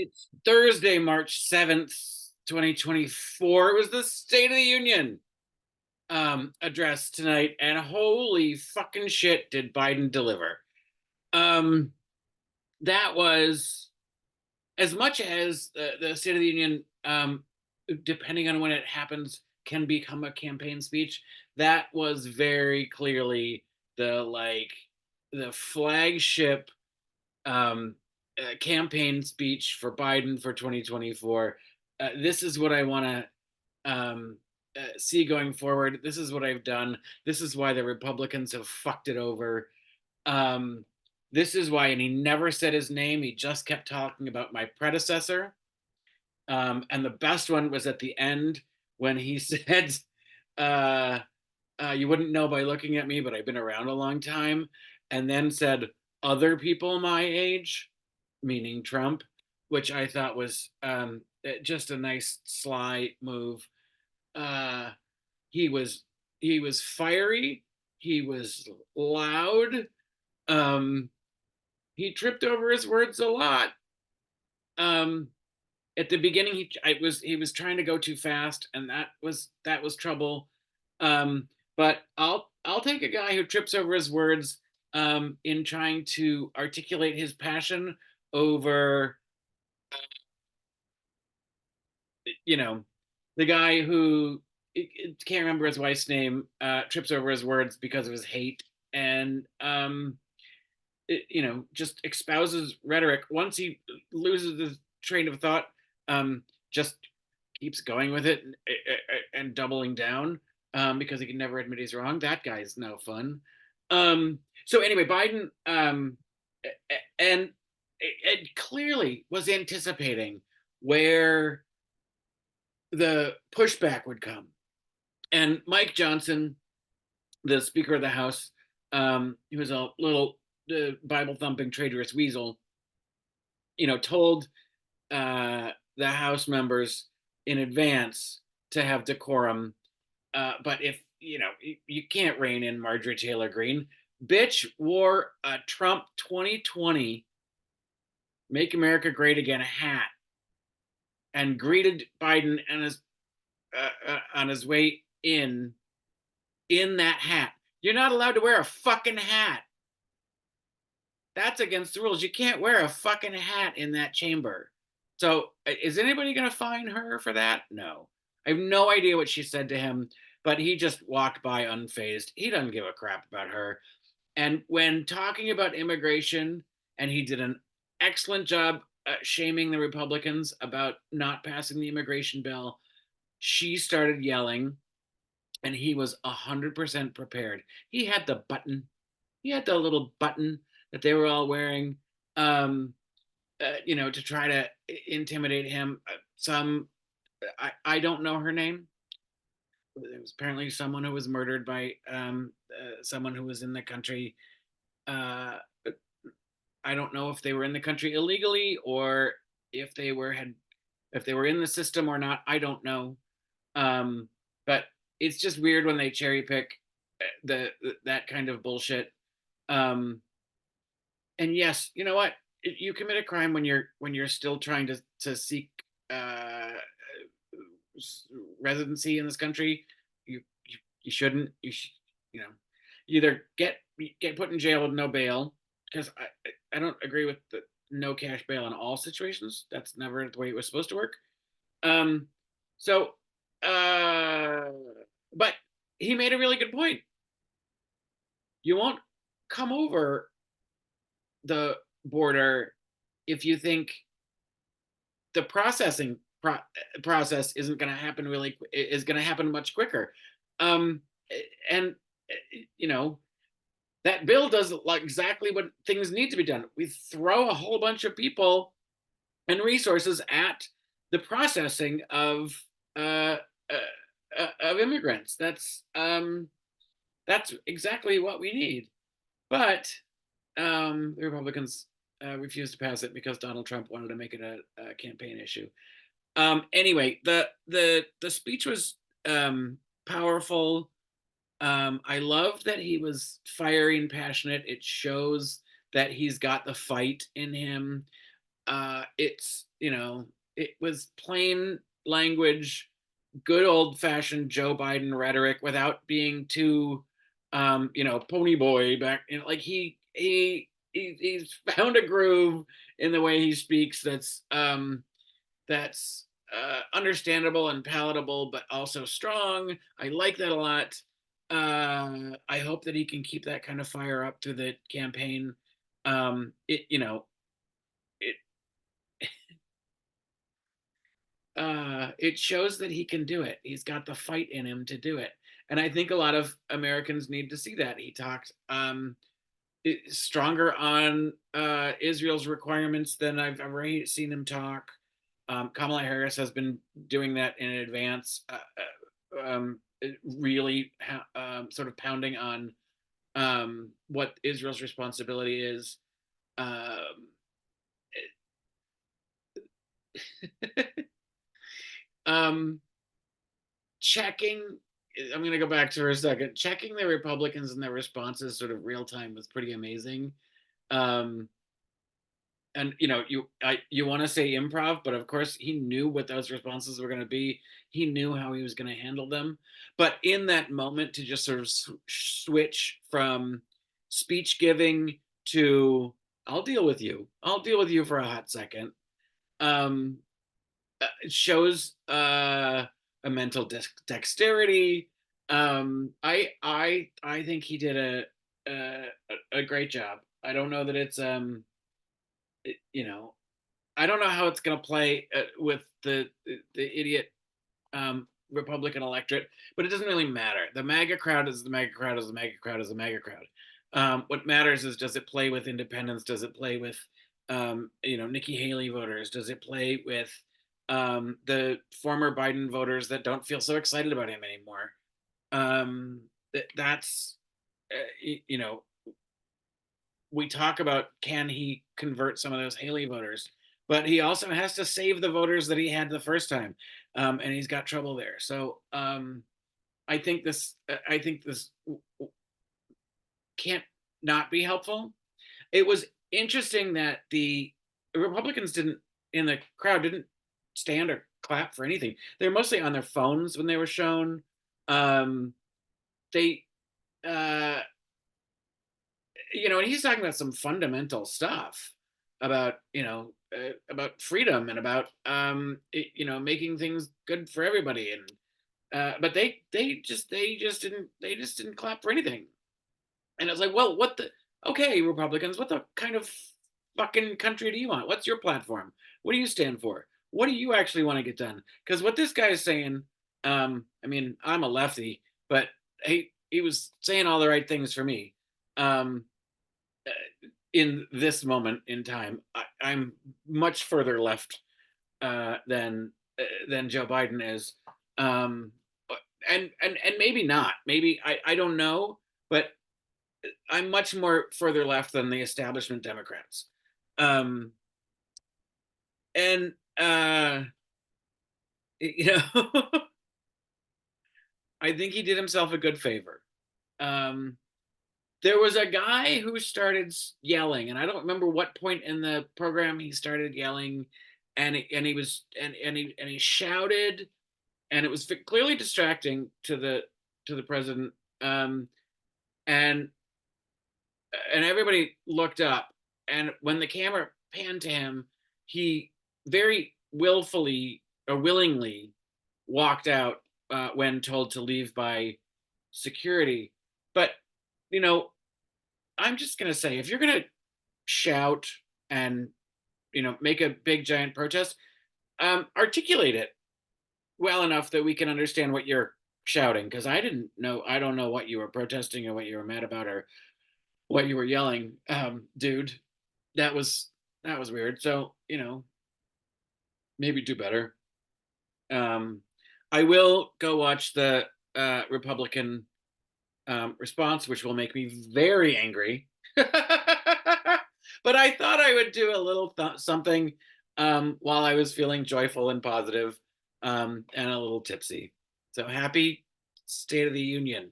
It's Thursday, March 7th, 2024. It was the State of the Union address tonight, and holy fucking shit, did Biden deliver. Um, that was as much as the State of the Union, depending on when it happens, can become a campaign speech. That was very clearly the flagship um, campaign speech for Biden for 2024. This is what I want to see going forward. This is what I've done. This is why the Republicans have fucked it over. Um, this is why, and he never said his name. He just kept talking about my predecessor. And the best one was at the end when he said, uh, you wouldn't know by looking at me, but I've been around a long time. And then said, other people my age, meaning Trump, which I thought was just a nice sly move. Uh, he was he was fiery. He was loud. Um, he tripped over his words a lot. Um, at the beginning, he was trying to go too fast, and that was trouble. But I'll take a guy who trips over his words in trying to articulate his passion over you know the guy who can't remember his wife's name, trips over his words because of his hate, and just espouses rhetoric. Once he loses his train of thought, just keeps going with it and doubling down, because he can never admit he's wrong. That guy's no fun. So anyway, Biden, and it clearly was anticipating where the pushback would come. And Mike Johnson, the Speaker of the House, who was a little Bible thumping traitorous weasel, told the House members in advance to have decorum. But if you can't rein in Marjorie Taylor Greene, bitch wore a Trump 2020 "Make America Great Again" hat and greeted Biden and his on his way in that hat. You're not allowed to wear a fucking hat. That's against the rules. You can't wear a fucking hat in that chamber. So is anybody going to fine her for that? No. I have no idea what she said to him, but he just walked by unfazed. He doesn't give a crap about her. And when talking about immigration, and he did an excellent job shaming the Republicans about not passing the immigration bill, she started yelling, and he was 100% prepared. He had the button. He had the little button that they were all wearing, to try to intimidate him. I don't know her name. It was apparently someone who was murdered by someone who was in the country. Uh, I don't know if they were in the country illegally or if they were in the system or not. I don't know. But it's just weird when they cherry pick that kind of bullshit. And yes, you know what? You commit a crime when you're still trying to seek residency in this country. You shouldn't. You know either get put in jail with no bail, because I don't agree with the no cash bail in all situations. That's never the way it was supposed to work. Um, so, uh, but he made a really good point. You won't come over the border if you think the process isn't going to happen is going to happen much quicker. And you know that bill does like exactly what things need to be done. We throw a whole bunch of people and resources at the processing of immigrants. That's exactly what we need. But the Republicans refused to pass it because Donald Trump wanted to make it a campaign issue. Anyway, the speech was powerful. I love that he was fiery and passionate. It shows that he's got the fight in him. It's, it was plain language, good old fashioned Joe Biden rhetoric without being too, pony boy back. Like he's found a groove in the way he speaks that's understandable and palatable, but also strong. I like that a lot. I hope that he can keep that kind of fire up through the campaign. It it shows that he can do it. He's got the fight in him to do it, and I think a lot of Americans need to see that. He talked stronger on Israel's requirements than I've ever seen him talk. Kamala Harris has been doing that in advance, really sort of pounding on what Israel's responsibility is. Um, um, checking, I'm going to go back to for a second. Checking the Republicans and their responses sort of real time was pretty amazing. Um, and you want to say improv, but of course he knew what those responses were going to be. He knew how he was going to handle them, but in that moment to just sort of switch from speech giving to I'll deal with you for a hot second. um it shows a mental dexterity. I think he did a great job. I don't know that it's it, you know I don't know how it's going to play with the idiot Republican electorate, but it doesn't really matter. The MAGA crowd is the MAGA crowd is the MAGA crowd is the MAGA crowd. What matters is, does it play with independents? Does it play with Nikki Haley voters? Does it play with the former Biden voters that don't feel so excited about him anymore? That's you know we talk about, can he convert some of those Haley voters, but he also has to save the voters that he had the first time, and he's got trouble there. So I think this can't not be helpful. It was interesting that the Republicans didn't in the crowd didn't stand or clap for anything. They were mostly on their phones when they were shown. Um, they uh, and he's talking about some fundamental stuff about about freedom and about making things good for everybody, and but they just didn't clap for anything. And I was like, well, what the okay, Republicans, what the kind of fucking country do you want? What's your platform? What do you stand for? What do you actually want to get done? Because what this guy is saying, I mean, I'm a lefty, but he was saying all the right things for me. um in this moment in time, I'm much further left than Joe Biden is, um, and maybe not. Maybe I don't know, but I'm much more further left than the establishment Democrats, um, and you know, I think he did himself a good favor. Um, there was a guy who started yelling, and I don't remember what point in the program he started yelling, and he was and he shouted, and it was clearly distracting to the president, um, and everybody looked up, and when the camera panned to him, he very willfully or willingly walked out when told to leave by security. But you know, I'm just gonna say, if you're gonna shout and make a big giant protest, articulate it well enough that we can understand what you're shouting. Because I don't know what you were protesting or what you were mad about or what you were yelling, dude. That was that was weird. So maybe do better. Um, I will go watch the Republican response, which will make me very angry. But I thought I would do a little something while I was feeling joyful and positive, and a little tipsy. So happy State of the Union.